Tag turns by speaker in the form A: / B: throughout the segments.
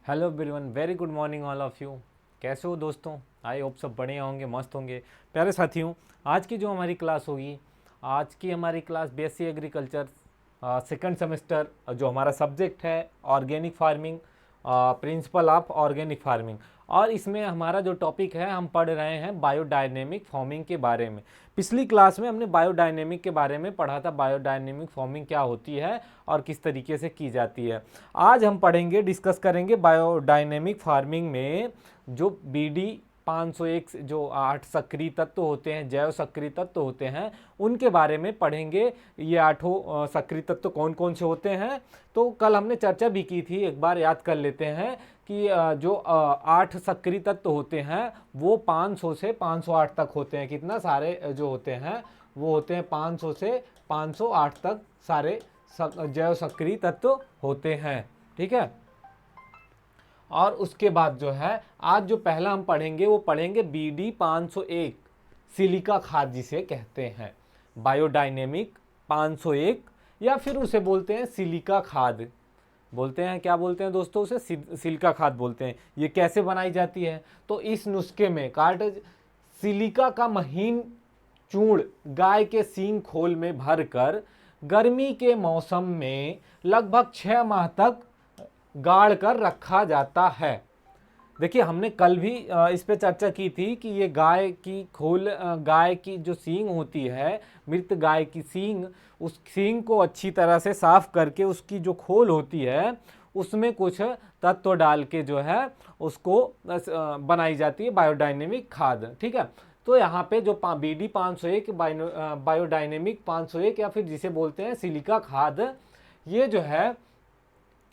A: Hello everyone, very good morning all of you. कैसे हो दोस्तों? आई होप सब बढ़िया होंगे, मस्त होंगे। प्यारे साथियों, आज की जो हमारी क्लास होगी, आज की हमारी class BSc agriculture second semester, जो हमारा सब्जेक्ट है organic farming, principle of organic farming. और इसमें हमारा जो टॉपिक है, हम पढ़ रहे हैं बायोडायनेमिक फार्मिंग के बारे में। पिछली क्लास में हमने बायोडायनेमिक के बारे में पढ़ा था, बायोडायनेमिक फार्मिंग क्या होती है और किस तरीके से की जाती है। आज हम पढ़ेंगे, डिस्कस करेंगे बायोडायनेमिक फार्मिंग में जो BD 501 जो 8 सक्रिय तत्व होते हैं, जैव सक्रिय तत्व होते हैं, उनके बारे में पढ़ेंगे। ये 8 सक्रिय तत्व कौन कौन से होते हैं, तो कल हमने चर्चा भी की थी, एक बार याद कर लेते हैं कि जो 8 सक्रिय तत्व होते हैं वो 500 से 508 तक होते हैं। कितना सारे जो होते हैं वो होते हैं 500 से 508 तक सारे जैव सक्रिय तत्व होते हैं। ठीक है। और उसके बाद जो है आज जो पहला हम पढ़ेंगे वो पढ़ेंगे BD 501 सिलिका खाद, जिसे कहते हैं बायोडायनेमिक 501, या फिर उसे बोलते हैं सिलिका खाद। बोलते हैं, क्या बोलते हैं दोस्तों? उसे सिलिका खाद बोलते हैं। ये कैसे बनाई जाती है? तो इस नुस्खे में सिलिका का महीन चूर्ण गाय के सींग खोल में भरकर गर्मी के मौसम में लगभग 6 माह तक गाड़ कर रखा जाता है। देखिए, हमने कल भी इस पे चर्चा की थी कि ये गाय की जो सींग होती है, मृत गाय की सींग, उस सींग को अच्छी तरह से साफ करके उसकी जो खोल होती है उसमें कुछ तत्व डाल के जो है उसको बनाई जाती है बायोडायनेमिक खाद। ठीक है। तो यहाँ पे जो BD 501 बायोडायनेमिक 501 या फिर जिसे बोलते हैं सिलिका खाद, ये जो है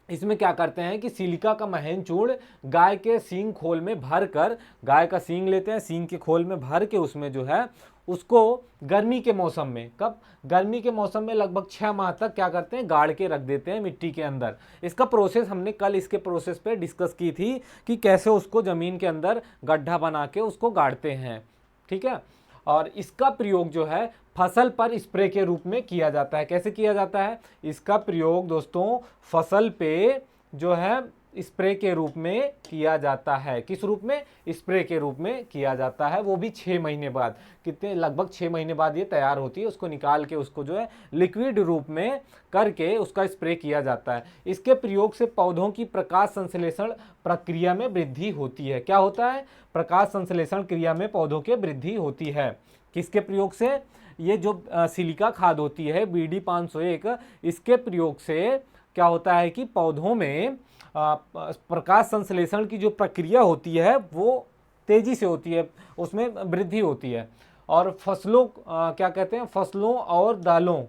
A: इसमें क्या करते हैं कि सिलिका का महीन चूर्ण गाय के सींग खोल में भर कर, गाय का सींग लेते हैं, सींग के खोल में भर के उसमें जो है उसको गर्मी के मौसम में, कब? गर्मी के मौसम में लगभग 6 माह तक क्या करते हैं, गाड़ के रख देते हैं मिट्टी के अंदर। इसका प्रोसेस हमने कल इसके प्रोसेस पे डिस्कस की थी कि कैसे उसको ज़मीन के अंदर गड्ढा बना के उसको गाड़ते हैं। ठीक है। और इसका प्रयोग जो है फसल पर स्प्रे के रूप में किया जाता है। कैसे किया जाता है इसका प्रयोग दोस्तों? फसल पे जो है स्प्रे के रूप में किया जाता है। किस रूप में? स्प्रे के रूप में किया जाता है, वो भी 6 महीने बाद। कितने? लगभग 6 महीने बाद ये तैयार होती है। उसको निकाल के उसको जो है लिक्विड रूप में करके उसका स्प्रे किया जाता है। इसके प्रयोग से पौधों की प्रकाश संश्लेषण प्रक्रिया में वृद्धि होती है। क्या होता है? प्रकाश संश्लेषण क्रिया में पौधों की वृद्धि होती है। किसके प्रयोग से? ये जो सिलिका खाद होती है BD 501, इसके प्रयोग से क्या होता है कि पौधों में प्रकाश संश्लेषण की जो प्रक्रिया होती है वो तेजी से होती है, उसमें वृद्धि होती है। और फसलों क्या कहते हैं, फसलों और दालों,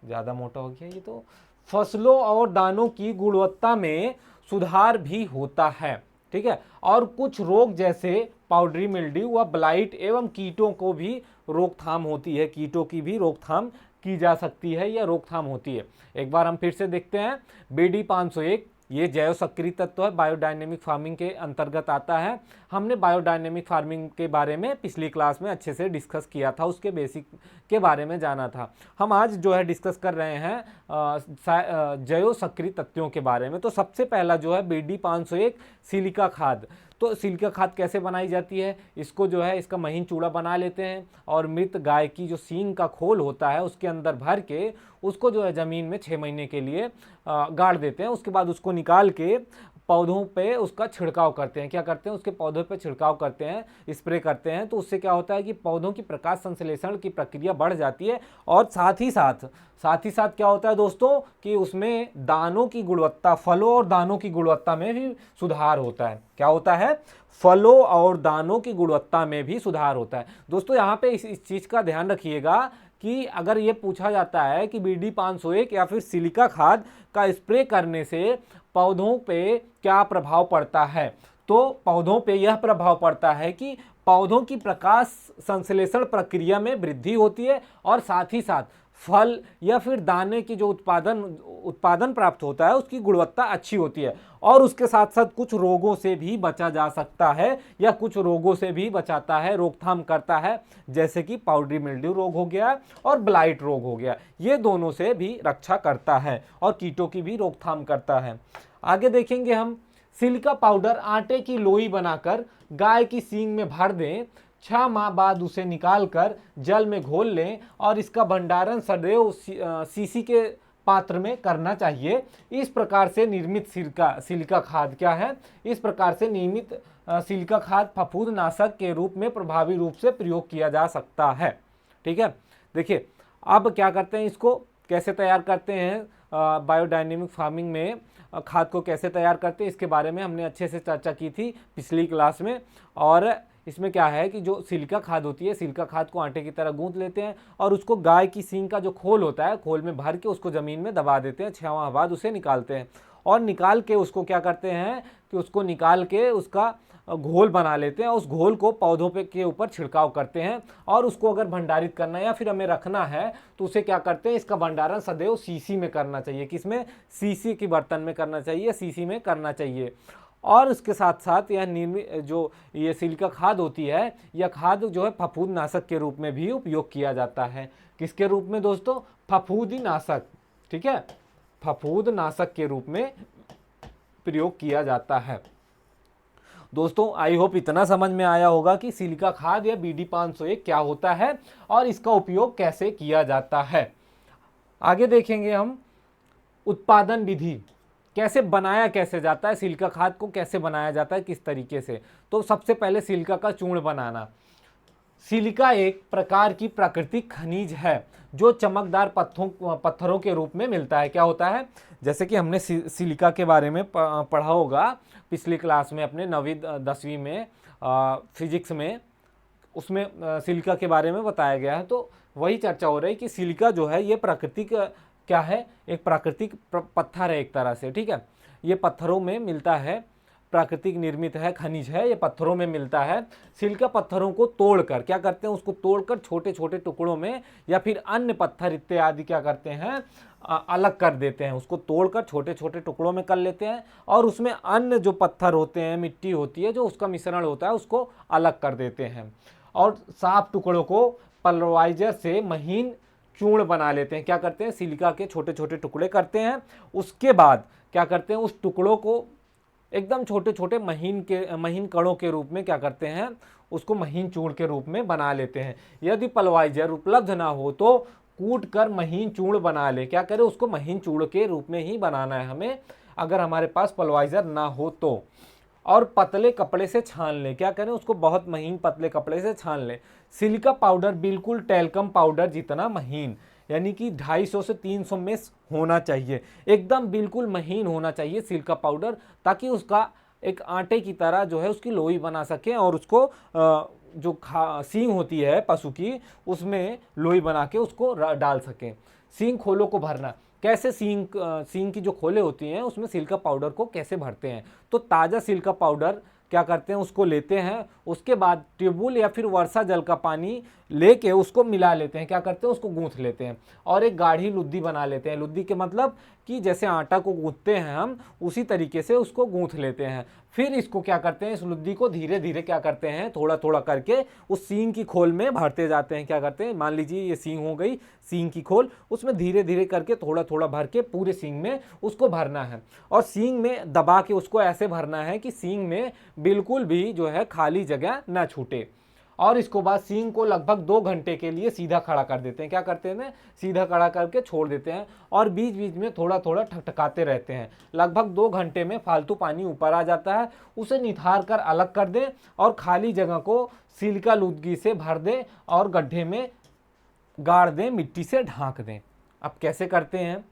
A: ज़्यादा मोटा हो गया ये तो, फसलों और दानों की गुणवत्ता में सुधार भी होता है। ठीक है। और कुछ रोग जैसे पाउडरी मिल्ड्यू व ब्लाइट एवं कीटों को भी रोकथाम होती है। कीटों की भी रोकथाम की जा सकती है या रोकथाम होती है। एक बार हम फिर से देखते हैं। BD 501 ये जैव सक्रिय तत्व है, बायोडायनेमिक फार्मिंग के अंतर्गत आता है। हमने बायोडायनेमिक फार्मिंग के बारे में पिछली क्लास में अच्छे से डिस्कस किया था, उसके बेसिक के बारे में जाना था। हम आज जो है डिस्कस कर रहे हैं जैव सक्रिय तत्वों के बारे में। तो सबसे पहला जो है BD 501 सिलिका खाद। तो सिलिका खाद कैसे बनाई जाती है? इसको जो है इसका महीन चूड़ा बना लेते हैं और मृत गाय की जो सींग का खोल होता है उसके अंदर भर के उसको जो है ज़मीन में 6 महीने के लिए गाड़ देते हैं। उसके बाद उसको निकाल के पौधों पे उसका छिड़काव करते हैं। क्या करते हैं? उसके पौधों पे छिड़काव करते हैं, स्प्रे करते हैं। तो उससे क्या होता है कि पौधों की प्रकाश संश्लेषण की प्रक्रिया बढ़ जाती है। और साथ ही साथ क्या होता है दोस्तों कि उसमें दानों की गुणवत्ता, फलों और दानों की गुणवत्ता में भी सुधार होता है। क्या होता है? फलों और दानों की गुणवत्ता में भी सुधार होता है। दोस्तों यहाँ पे इस चीज़ का ध्यान रखिएगा कि अगर ये पूछा जाता है कि BD 501 या फिर सिलिका खाद का स्प्रे करने से पौधों पे क्या प्रभाव पड़ता है, तो पौधों पे यह प्रभाव पड़ता है कि पौधों की प्रकाश संश्लेषण प्रक्रिया में वृद्धि होती है और साथ ही साथ फल या फिर दाने की जो उत्पादन प्राप्त होता है उसकी गुणवत्ता अच्छी होती है। और उसके साथ साथ कुछ रोगों से भी बचा जा सकता है या कुछ रोगों से भी बचाता है, रोकथाम करता है, जैसे कि पाउडरी मिल्ड्यू रोग हो गया और ब्लाइट रोग हो गया। ये दोनों से भी रक्षा करता है और कीटों की भी रोकथाम करता है। आगे देखेंगे हम सिलिका पाउडर आटे की लोई बनाकर गाय की सींग में भर दें। 6 माह बाद उसे निकालकर जल में घोल लें और इसका भंडारण सदैव सीसी के पात्र में करना चाहिए। इस प्रकार से निर्मित सिलिका खाद क्या है, इस प्रकार से निर्मित सिलिका खाद फफूंदनाशक के रूप में प्रभावी रूप से प्रयोग किया जा सकता है। ठीक है, देखिए अब क्या करते हैं, इसको कैसे तैयार करते हैं, बायोडायनेमिक फार्मिंग में खाद को कैसे तैयार करते हैं इसके बारे में हमने अच्छे से चर्चा की थी पिछली क्लास में। और इसमें क्या है कि जो सिलिका खाद होती है, सिलिका खाद को आटे की तरह गूंथ लेते हैं और उसको गाय की सींग का जो खोल होता है, खोल में भर के उसको ज़मीन में दबा देते हैं। 6 माह बाद उसे निकालते हैं और निकाल के उसको क्या करते हैं कि उसको निकाल के उसका घोल बना लेते हैं। उस घोल को पौधों पे के ऊपर छिड़काव करते हैं और उसको अगर भंडारित करना है या फिर हमें रखना है तो उसे क्या करते हैं, इसका भंडारण सदैव सीसी में करना चाहिए। किसमें, सीसी की बर्तन में करना चाहिए, सीसी में करना चाहिए। और उसके साथ साथ यह निर्मित जो ये सिलिका खाद होती है, यह खाद जो है फफूंदनाशक के रूप में भी उपयोग किया जाता है। किसके रूप में दोस्तों, फफूंदनाशक। ठीक है, फफूंदनाशक के रूप में प्रयोग किया जाता है। दोस्तों आई होप इतना समझ में आया होगा कि सिलिका खाद या BD 501 क्या होता है और इसका उपयोग कैसे किया जाता है। आगे देखेंगे हम उत्पादन विधि, कैसे बनाया कैसे जाता है, सिलिका खाद को कैसे बनाया जाता है, किस तरीके से। तो सबसे पहले सिलिका का चूर्ण बनाना। सिलिका एक प्रकार की प्राकृतिक खनिज है जो चमकदार पत्थरों के रूप में मिलता है। क्या होता है, जैसे कि हमने सिलिका के बारे में पढ़ा होगा पिछली क्लास में, अपने 9वीं 10वीं में फिजिक्स में, उसमें सिलिका के बारे में बताया गया है। तो वही चर्चा हो रही है कि सिलिका जो है ये प्राकृतिक क्या है, एक प्राकृतिक पत्थर है एक तरह से। ठीक है, ये पत्थरों में मिलता है, प्राकृतिक निर्मित है, खनिज है, ये पत्थरों में मिलता है। सिलिका पत्थरों को तोड़कर क्या करते हैं, उसको तोड़कर छोटे छोटे टुकड़ों में या फिर अन्य पत्थर इत्यादि क्या करते हैं, अलग कर देते हैं। उसको तोड़कर छोटे छोटे टुकड़ों में कर लेते हैं और उसमें अन्य जो पत्थर होते हैं, मिट्टी होती है, जो उसका मिश्रण होता है, उसको अलग कर देते हैं और साफ टुकड़ों को पल्वराइजर से महीन चूर्ण बना लेते हैं। क्या करते हैं, सिलिका के छोटे छोटे टुकड़े करते हैं। उसके बाद क्या करते हैं, उस टुकड़ों को एकदम छोटे छोटे महीन कणों के रूप में क्या करते हैं, उसको महीन चूर्ण के रूप में बना लेते हैं। यदि पल्वराइजर उपलब्ध ना हो तो कूट कर महीन चूर्ण बना ले। क्या करें, उसको महीन चूर्ण के रूप में ही बनाना है हमें, अगर हमारे पास पल्वराइजर ना हो तो। और पतले कपड़े से छान ले। क्या करें, उसको बहुत महीन पतले कपड़े से छान ले। सिलिका पाउडर बिल्कुल टेल्कम पाउडर जितना महीन, यानी कि 250 से 300 में होना चाहिए, एकदम बिल्कुल महीन होना चाहिए सिलिका पाउडर, ताकि उसका एक आटे की तरह जो है उसकी लोई बना सकें और उसको जो सींग होती है पशु की, उसमें लोई बना के उसको डाल सकें। सींग खोलों को भरना, कैसे सींग की जो खोले होती हैं उसमें सिलिका पाउडर को कैसे भरते हैं। तो ताज़ा सिलिका पाउडर क्या करते हैं, उसको लेते हैं, उसके बाद ट्यूबवेल या फिर वर्षा जल का पानी लेके उसको मिला लेते हैं। क्या करते हैं, उसको गूंथ लेते हैं और एक गाढ़ी लुद्दी बना लेते हैं। लुद्दी के मतलब कि जैसे आटा को गूंथते हैं हम, उसी तरीके से उसको गूंथ लेते हैं। फिर इसको क्या करते हैं, इस लुद्दी को धीरे धीरे क्या करते हैं, थोड़ा थोड़ा करके उस सींग की खोल में भरते जाते हैं। क्या करते हैं, मान लीजिए ये सींग हो गई, सींग की खोल, उसमें धीरे धीरे करके थोड़ा थोड़ा भर के पूरे सींग में उसको भरना है और सींग में दबा के उसको ऐसे भरना है कि सींग में बिल्कुल भी जो है खाली जगह ना छूटे। और इसको बाद सींग को लगभग 2 घंटे के लिए सीधा खड़ा कर देते हैं। क्या करते हैं, सीधा खड़ा करके छोड़ देते हैं और बीच बीच में थोड़ा थोड़ा ठकठकाते रहते हैं। लगभग 2 घंटे में फालतू पानी ऊपर आ जाता है, उसे निथार कर अलग कर दें और खाली जगह को सिलिका लुद्दी से भर दें और गड्ढे में गाड़ दें, मिट्टी से ढांक दें। अब कैसे करते हैं,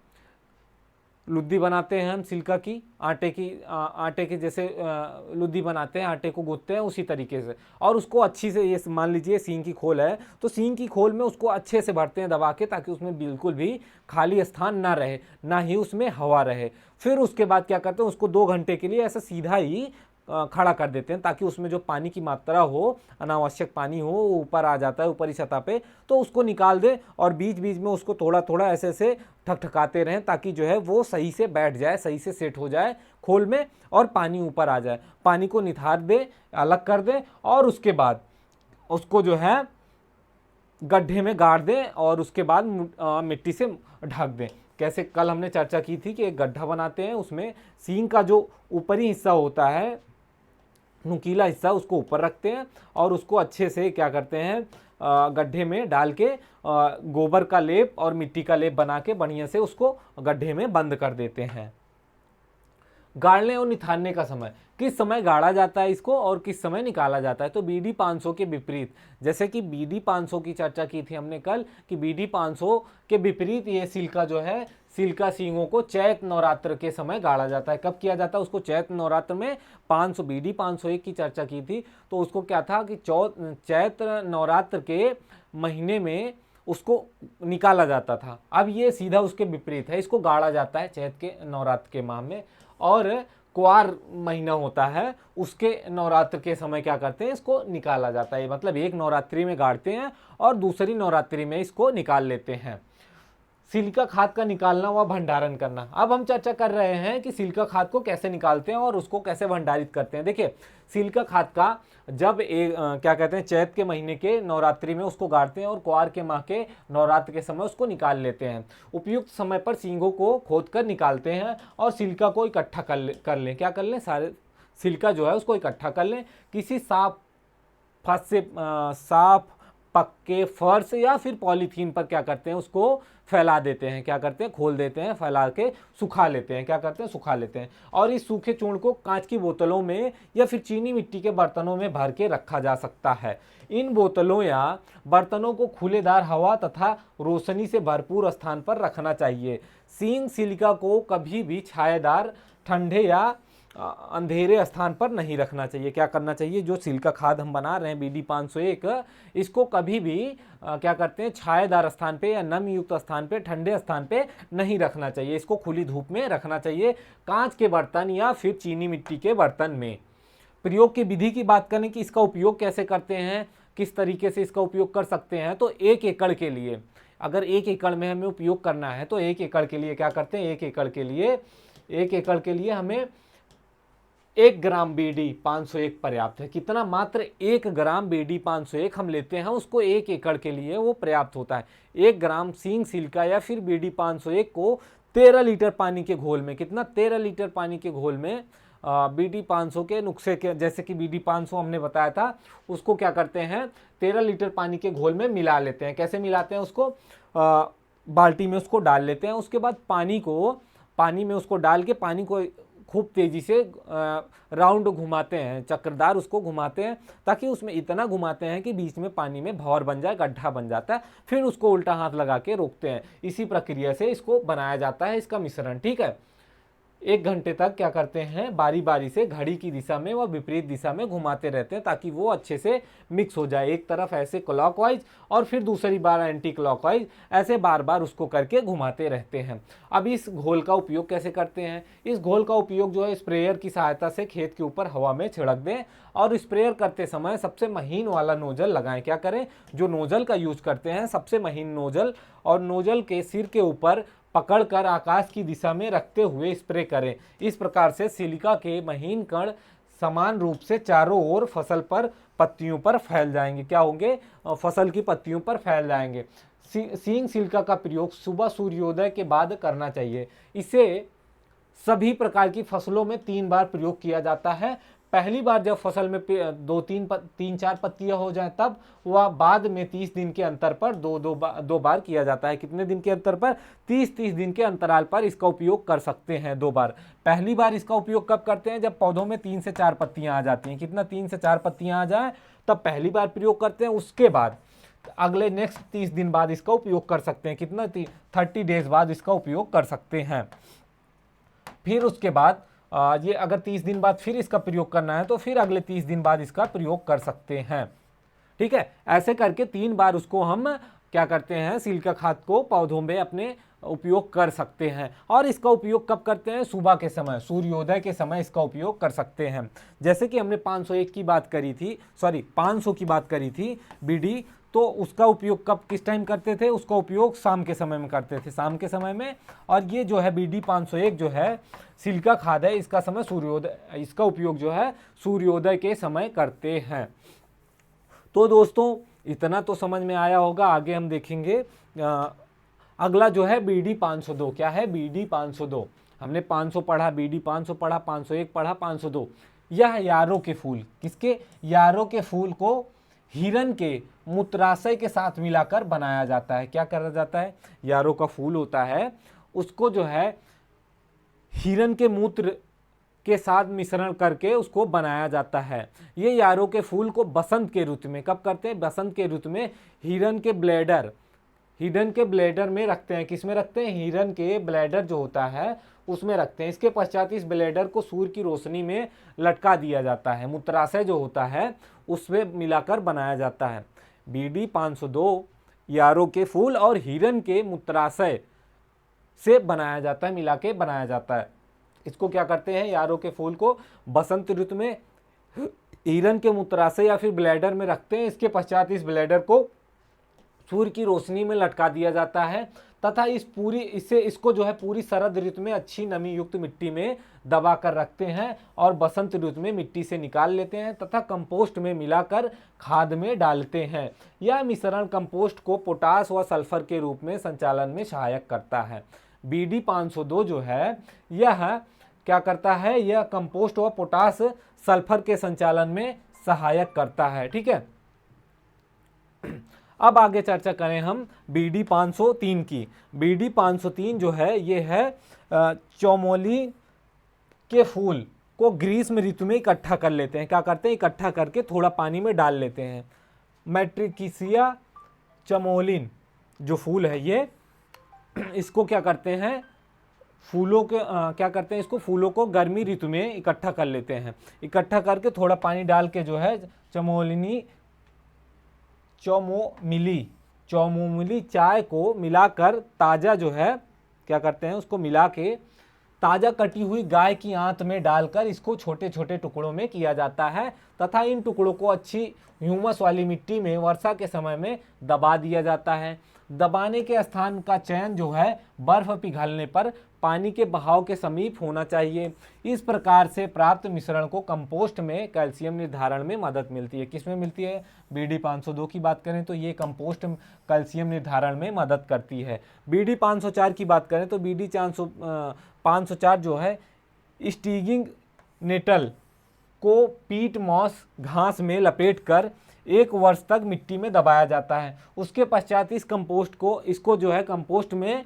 A: लुद्दी बनाते हैं हम सिलिका की, आटे की जैसे लुद्दी बनाते हैं, आटे को गूंथते हैं उसी तरीके से, और उसको अच्छी से, ये मान लीजिए सींग की खोल है तो सींग की खोल में उसको अच्छे से भरते हैं दबा के, ताकि उसमें बिल्कुल भी खाली स्थान ना रहे, ना ही उसमें हवा रहे। फिर उसके बाद क्या करते हैं, उसको 2 घंटे के लिए ऐसा सीधा ही खड़ा कर देते हैं, ताकि उसमें जो पानी की मात्रा हो, अनावश्यक पानी हो, वो ऊपर आ जाता है ऊपरी सतह पे, तो उसको निकाल दें और बीच बीच में उसको थोड़ा थोड़ा ऐसे ऐसे ठकठकाते रहें, ताकि जो है वो सही से बैठ जाए, सही से सेट हो जाए खोल में और पानी ऊपर आ जाए। पानी को निथार दें, अलग कर दें और उसके बाद उसको जो है गड्ढे में गाड़ दें और उसके बाद मिट्टी से ढक दें। कैसे कल हमने चर्चा की थी कि एक गड्ढा बनाते हैं, उसमें सींग का जो ऊपरी हिस्सा होता है, नुकीला हिस्सा, उसको ऊपर रखते हैं और उसको अच्छे से क्या करते हैं, गड्ढे में डाल के गोबर का लेप और मिट्टी का लेप बना के बढ़िया से उसको गड्ढे में बंद कर देते हैं। गाड़ने और निथारने का समय, किस समय गाड़ा जाता है इसको और किस समय निकाला जाता है। तो BD 500 के विपरीत, जैसे कि BD 500 की चर्चा की थी हमने कल कि BD 500 के विपरीत ये सिल्का जो है, सिल्का सींगों को चैत नवरात्र के समय गाड़ा जाता है। कब किया जाता है उसको? चैत नवरात्र में। BD 501 की चर्चा की थी तो उसको क्या था कि चैत नवरात्र के महीने में उसको निकाला जाता था। अब ये सीधा उसके विपरीत है, इसको गाड़ा जाता है चैत के नवरात्र के माह में। और क्वार महीना होता है उसके नवरात्र के समय क्या करते हैं, इसको निकाला जाता है। मतलब एक नवरात्रि में गाड़ते हैं और दूसरी नवरात्रि में इसको निकाल लेते हैं। सिल्का खाद का निकालना व भंडारण करना। अब हम चर्चा कर रहे हैं कि सिल्का खाद को कैसे निकालते हैं और उसको कैसे भंडारित करते हैं। देखिए, सिल्का खाद का जब क्या कहते हैं, चैत के महीने के नवरात्रि में उसको गाड़ते हैं और क्वार के माह के नवरात्र के समय उसको निकाल लेते हैं। उपयुक्त समय पर सींगों को खोद कर निकालते हैं और सिल्का को इकट्ठा कर लें। क्या कर लें? सारे सिल्का जो है उसको इकट्ठा कर लें। किसी साफ पक्के फर्श या फिर पॉलीथीन पर क्या करते हैं, उसको फैला देते हैं। क्या करते हैं? खोल देते हैं, फैला के सुखा लेते हैं। क्या करते हैं? सुखा लेते हैं। और इस सूखे चूर्ण को कांच की बोतलों में या फिर चीनी मिट्टी के बर्तनों में भर के रखा जा सकता है। इन बोतलों या बर्तनों को खुलेदार हवा तथा रोशनी से भरपूर स्थान पर रखना चाहिए। सींग सिल्का को कभी भी छायादार, ठंडे या अंधेरे स्थान पर नहीं रखना चाहिए। क्या करना चाहिए? जो सिल्का खाद हम बना रहे हैं BD 501, इसको कभी भी क्या करते हैं, छायादार स्थान पे या नमी युक्त स्थान पे, ठंडे स्थान पे नहीं रखना चाहिए। इसको खुली धूप में रखना चाहिए, कांच के बर्तन या फिर चीनी मिट्टी के बर्तन में। प्रयोग की विधि की बात करें कि इसका उपयोग कैसे करते हैं, किस तरीके से इसका उपयोग कर सकते हैं, तो 1 एकड़ के लिए, अगर 1 एकड़ में हमें उपयोग करना है तो 1 एकड़ के लिए क्या करते हैं, 1 एकड़ के लिए हमें 1 ग्राम BD 501 पर्याप्त है। कितना? मात्र 1 ग्राम BD 501 हम लेते हैं, उसको 1 एकड़ के लिए वो पर्याप्त होता है। 1 ग्राम सींग सिल्का या फिर BD 501 को 13 लीटर पानी के घोल में, कितना? 13 लीटर पानी के घोल में BD 500 के नुस्खे के, जैसे कि BD 500 हमने बताया था, उसको क्या करते हैं, 13 लीटर पानी के घोल में मिला लेते हैं। कैसे मिलाते हैं? उसको बाल्टी में उसको डाल लेते हैं। उसके बाद पानी में उसको डाल के पानी को खूब तेजी से राउंड घुमाते हैं, चक्करदार उसको घुमाते हैं, ताकि उसमें इतना घुमाते हैं कि बीच में पानी में भंवर बन जाए, गड्ढा बन जाता है। फिर उसको उल्टा हाथ लगा के रोकते हैं। इसी प्रक्रिया से इसको बनाया जाता है, इसका मिश्रण। ठीक है। 1 घंटे तक क्या करते हैं, बारी बारी से घड़ी की दिशा में व विपरीत दिशा में घुमाते रहते हैं, ताकि वो अच्छे से मिक्स हो जाए। एक तरफ ऐसे क्लॉकवाइज और फिर दूसरी बार एंटी क्लॉकवाइज, ऐसे बार बार उसको करके घुमाते रहते हैं। अब इस घोल का उपयोग कैसे करते हैं? इस घोल का उपयोग जो है स्प्रेयर की सहायता से खेत के ऊपर हवा में छिड़क दें और स्प्रेयर करते समय सबसे महीन वाला नोजल लगाएं। क्या करें? जो नोजल का यूज करते हैं, सबसे महीन नोजल, और नोजल के सिर के ऊपर पकड़कर आकाश की दिशा में रखते हुए स्प्रे करें। इस प्रकार से सिलिका के महीन कण समान रूप से चारों ओर फसल पर, पत्तियों पर फैल जाएंगे। क्या होंगे? फसल की पत्तियों पर फैल जाएंगे। सींग सिल्का का प्रयोग सुबह सूर्योदय के बाद करना चाहिए। इसे सभी प्रकार की फसलों में 3 बार प्रयोग किया जाता है। पहली बार जब फसल में 3-4 पत्तियां हो जाएं तब, वह बाद में 30 दिन के अंतर पर दो बार किया जाता है। कितने दिन के अंतर पर? 30 दिन के अंतराल पर इसका उपयोग कर सकते हैं 2 बार। पहली बार इसका उपयोग कब करते हैं? जब पौधों में 3 से 4 पत्तियां आ जाती हैं। कितना? 3 से 4 पत्तियां आ जाए तब पहली बार प्रयोग करते हैं। उसके बाद अगले नेक्स्ट 30 दिन बाद इसका उपयोग कर सकते हैं। कितना? 30 डेज बाद इसका उपयोग कर सकते हैं। फिर उसके बाद ये अगर 30 दिन बाद फिर इसका प्रयोग करना है तो फिर अगले 30 दिन बाद इसका प्रयोग कर सकते हैं। ठीक है। ऐसे करके 3 बार उसको हम क्या करते हैं, सिल्का खाद को पौधों में अपने उपयोग कर सकते हैं। और इसका उपयोग कब करते हैं? सुबह के समय, सूर्योदय के समय इसका उपयोग कर सकते हैं। जैसे कि हमने 501 की बात करी थी, 500 की बात करी थी BD, तो उसका उपयोग कब, किस टाइम करते थे? उसका उपयोग शाम के समय में करते थे, शाम के समय में। और ये जो है BD 501 जो है सिल्का खाद है, इसका समय सूर्योदय, इसका उपयोग जो है सूर्योदय के समय करते हैं। तो दोस्तों इतना तो समझ में आया होगा। आगे हम देखेंगे अगला जो है BD 502, क्या है BD 502, हमने 500 पढ़ा, BD 500 पढ़ा, 501 पढ़ा, 502। यह यारों के फूल, किसके, यारों के फूल को हिरन के मूत्राशय के साथ मिलाकर बनाया जाता है। क्या करा जाता है, यारों का फूल होता है उसको जो है हिरन के मूत्र के साथ मिश्रण करके उसको बनाया जाता है। ये यारों के फूल को बसंत के ऋतु में, कब करते हैं, बसंत के ऋतु में हिरन के ब्लैडर में रखते हैं। किस में रखते हैं, हिरन के ब्लैडर जो होता है उसमें रखते हैं। इसके पश्चात इस ब्लैडर को सूर्य की रोशनी में लटका दिया जाता है, मूत्राशय जो होता है उसमें मिलाकर बनाया जाता है। BD 502 यारों के फूल और हिरन के मूत्राशय से बनाया जाता है, मिला के बनाया जाता है। इसको क्या करते हैं, यारों के फूल को बसंत ऋतु में हिरन के मूत्राशय या फिर ब्लैडर में रखते हैं। इसके पश्चात इस ब्लैडर को सूर्य की रोशनी में लटका दिया जाता है तथा इसको जो है पूरी शरद ऋतु में अच्छी नमी युक्त मिट्टी में दबा कर रखते हैं और बसंत ऋतु में मिट्टी से निकाल लेते हैं तथा कंपोस्ट में मिलाकर खाद में डालते हैं। यह मिश्रण कंपोस्ट को पोटास व सल्फर के रूप में संचालन में सहायक करता है। BD 502 जो है यह क्या करता है, यह कंपोस्ट व पोटास सल्फर के संचालन में सहायक करता है। ठीक है, अब आगे चर्चा करें हम BD 503 की। BD 503 जो है ये है चौमोली के फूल को ग्रीष्म ऋतु में इकट्ठा कर लेते हैं। क्या करते हैं, इकट्ठा करके थोड़ा पानी में डाल लेते हैं। मैट्रिकिसिया चमोलिन जो फूल है ये, इसको क्या करते हैं, फूलों के क्या करते हैं, इसको फूलों को गर्मी ऋतु में इकट्ठा कर लेते हैं। इकट्ठा करके थोड़ा पानी डाल के जो है चौमोमिली चाय को मिलाकर ताज़ा जो है क्या करते हैं, उसको मिला के ताज़ा कटी हुई गाय की आंत में डालकर इसको छोटे छोटे टुकड़ों में किया जाता है तथा इन टुकड़ों को अच्छी ह्यूमस वाली मिट्टी में वर्षा के समय में दबा दिया जाता है। दबाने के स्थान का चयन जो है बर्फ पिघलने पर पानी के बहाव के समीप होना चाहिए। इस प्रकार से प्राप्त मिश्रण को कंपोस्ट में कैल्शियम निर्धारण में मदद मिलती है। किस में मिलती है, BD 502 की बात करें तो ये कंपोस्ट कैल्शियम निर्धारण में मदद करती है। BD 504 की बात करें तो BD 504 जो है स्टीगिंग नेटल को पीट मॉस घास में लपेटकर 1 वर्ष तक मिट्टी में दबाया जाता है। उसके पश्चात इसको जो है कंपोस्ट में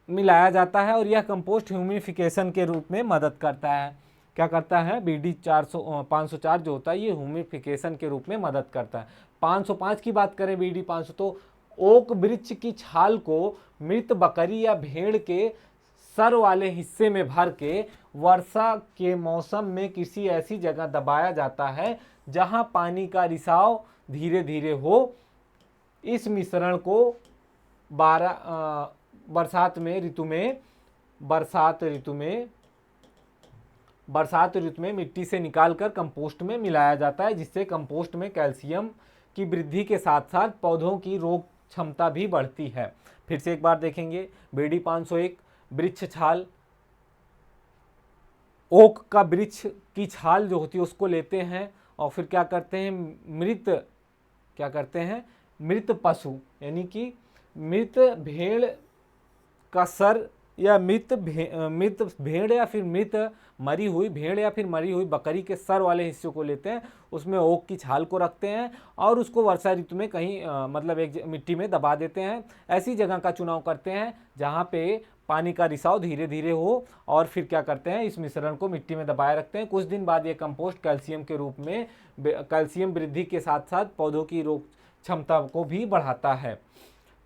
A: मिलाया जाता है और यह कंपोस्ट ह्यूमिफिकेशन के रूप में मदद करता है। क्या करता है, BD 504 जो होता है ये ह्यूमिफिकेशन के रूप में मदद करता है। 505 की बात करें BD 500 तो ओक वृक्ष की छाल को मृत बकरी या भेड़ के सर वाले हिस्से में भर के वर्षा के मौसम में किसी ऐसी जगह दबाया जाता है जहां पानी का रिसाव धीरे धीरे हो। इस मिश्रण को बरसात ऋतु में मिट्टी से निकालकर कंपोस्ट में मिलाया जाता है, जिससे कंपोस्ट में कैल्शियम की वृद्धि के साथ साथ पौधों की रोग क्षमता भी बढ़ती है। फिर से एक बार देखेंगे, BD 501 वृक्ष छाल, ओक का वृक्ष की छाल जो होती है उसको लेते हैं और फिर क्या करते हैं, मृत पशु यानी कि मृत भेड़ का सर या मृत भेड़ या फिर मरी हुई भेड़ या फिर मरी हुई बकरी के सर वाले हिस्से को लेते हैं, उसमें ओक की छाल को रखते हैं और उसको वर्षा ऋतु में कहीं मतलब एक मिट्टी में दबा देते हैं। ऐसी जगह का चुनाव करते हैं जहाँ पे पानी का रिसाव धीरे धीरे हो और फिर क्या करते हैं, इस मिश्रण को मिट्टी में दबाए रखते हैं। कुछ दिन बाद ये कंपोस्ट कैल्शियम के रूप में कैल्शियम वृद्धि के साथ साथ पौधों की रोग क्षमता को भी बढ़ाता है।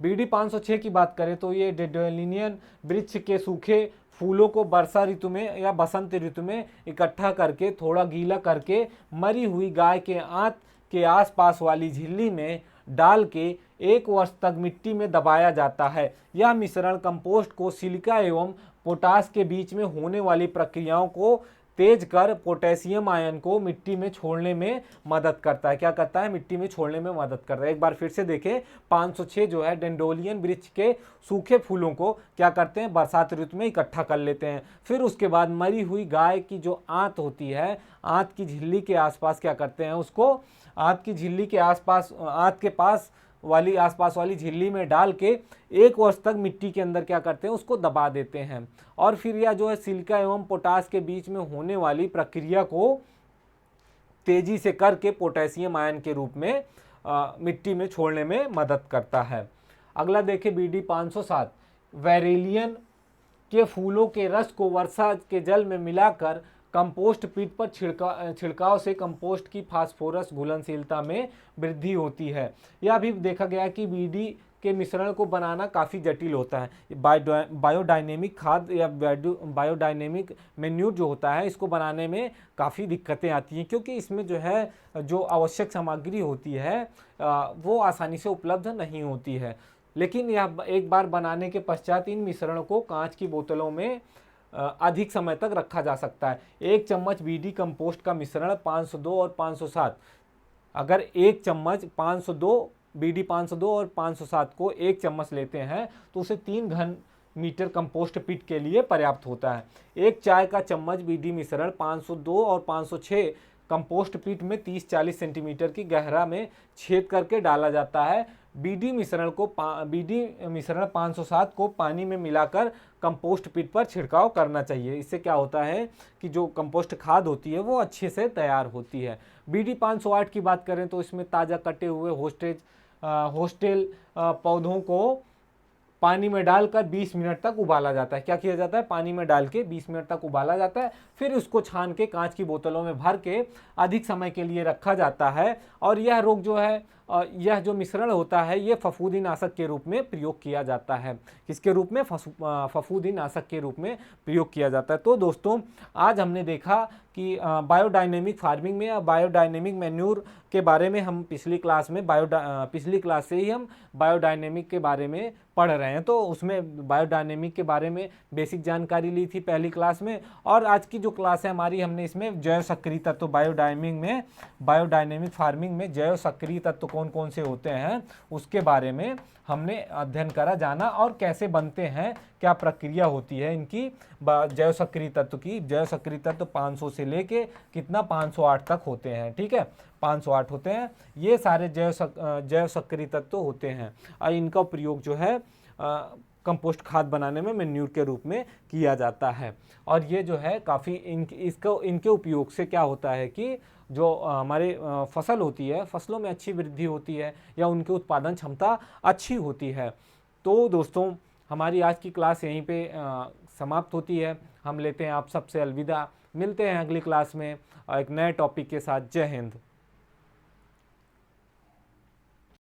A: BD 506 की बात करें तो ये डेंड्रोलियन वृक्ष के सूखे फूलों को वर्षा ऋतु में या बसंत ऋतु में इकट्ठा करके थोड़ा गीला करके मरी हुई गाय के आंत के आसपास वाली झिल्ली में डाल के 1 वर्ष तक मिट्टी में दबाया जाता है। यह मिश्रण कंपोस्ट को सिलिका एवं पोटास के बीच में होने वाली प्रक्रियाओं को तेज कर पोटेशियम आयन को मिट्टी में छोड़ने में मदद करता है। क्या करता है, मिट्टी में छोड़ने में मदद करता है। एक बार फिर से देखें, 506 जो है डेंड्रोलियन वृक्ष के सूखे फूलों को क्या करते हैं, बरसात ऋतु में इकट्ठा कर लेते हैं। फिर उसके बाद मरी हुई गाय की जो आंत होती है, आंत की झिल्ली के आसपास क्या करते हैं, उसको आंत की झिल्ली के आसपास आंत के पास वाली आसपास वाली झिल्ली में डाल के 1 वर्ष तक मिट्टी के अंदर क्या करते हैं, उसको दबा देते हैं। और फिर यह जो है सिलिका एवं पोटास के बीच में होने वाली प्रक्रिया को तेजी से करके पोटेशियम आयन के रूप में मिट्टी में छोड़ने में मदद करता है। अगला देखिए BD 507, वेरेलियन के फूलों के रस को वर्षा के जल में मिलाकर कंपोस्ट पिट पर छिड़काव से कंपोस्ट की फास्फोरस घुलनशीलता में वृद्धि होती है। यह भी देखा गया कि BD के मिश्रण को बनाना काफ़ी जटिल होता है। बायोडायनेमिक खाद या बायोडायनेमिक मेन्यूर जो होता है, इसको बनाने में काफ़ी दिक्कतें आती हैं, क्योंकि इसमें जो है जो आवश्यक सामग्री होती है वो आसानी से उपलब्ध नहीं होती है। लेकिन यह एक बार बनाने के पश्चात इन मिश्रण को कांच की बोतलों में अधिक समय तक रखा जा सकता है। 1 चम्मच BD कंपोस्ट का मिश्रण 502 और 507, अगर 1 चम्मच 502 BD 502 और 507 को 1 चम्मच लेते हैं तो उसे 3 घन मीटर कंपोस्ट पिट के लिए पर्याप्त होता है। 1 चाय का चम्मच BD मिश्रण 502 और 506 कंपोस्ट पिट में 30-40 सेंटीमीटर की गहरा में छेद करके डाला जाता है। BD मिश्रण 507 को पानी में मिलाकर कंपोस्ट पिट पर छिड़काव करना चाहिए। इससे क्या होता है कि जो कंपोस्ट खाद होती है वो अच्छे से तैयार होती है। BD 508 की बात करें तो इसमें ताज़ा कटे हुए होस्टेल पौधों को पानी में डालकर 20 मिनट तक उबाला जाता है। क्या किया जाता है, पानी में डाल के 20 मिनट तक उबाला जाता है, फिर उसको छान के कांच की बोतलों में भर के अधिक समय के लिए रखा जाता है। और यह रोग जो है, यह जो मिश्रण होता है ये फफूंदी नाशक के रूप में प्रयोग किया जाता है। किसके रूप में, फफूंदी नाशक के रूप में प्रयोग किया जाता है। तो दोस्तों आज हमने देखा कि बायोडायनेमिक फार्मिंग में या बायोडायनेमिक मैन्यूर के बारे में हम पिछली क्लास से ही हम बायोडायनेमिक के बारे में पढ़ रहे हैं। तो उसमें बायोडायनेमिक के बारे में बेसिक जानकारी ली थी पहली क्लास में, और आज की जो क्लास है हमारी, हमने इसमें जैव सक्रिय तत्व बायोडायनेमिक फार्मिंग में जैव सक्रिय तत्व कौन कौन से होते हैं उसके बारे में हमने अध्ययन करा, जाना, और कैसे बनते हैं, क्या प्रक्रिया होती है इनकी जैव सक्रिय तत्व की। जैव सक्रिय तत्व 500 से लेके कितना 508 तक होते हैं, ठीक है, 508 होते हैं। ये सारे जैव सक्रिय तत्व होते हैं और इनका प्रयोग जो है कंपोस्ट खाद बनाने में मैन्यूर के रूप में किया जाता है। और ये जो है काफ़ी इनके उपयोग से क्या होता है कि जो हमारे फसल होती है, फसलों में अच्छी वृद्धि होती है या उनकी उत्पादन क्षमता अच्छी होती है। तो दोस्तों हमारी आज की क्लास यहीं पे समाप्त होती है। हम लेते हैं आप सबसे अलविदा, मिलते हैं अगली क्लास में एक नए टॉपिक के साथ। जय हिंद।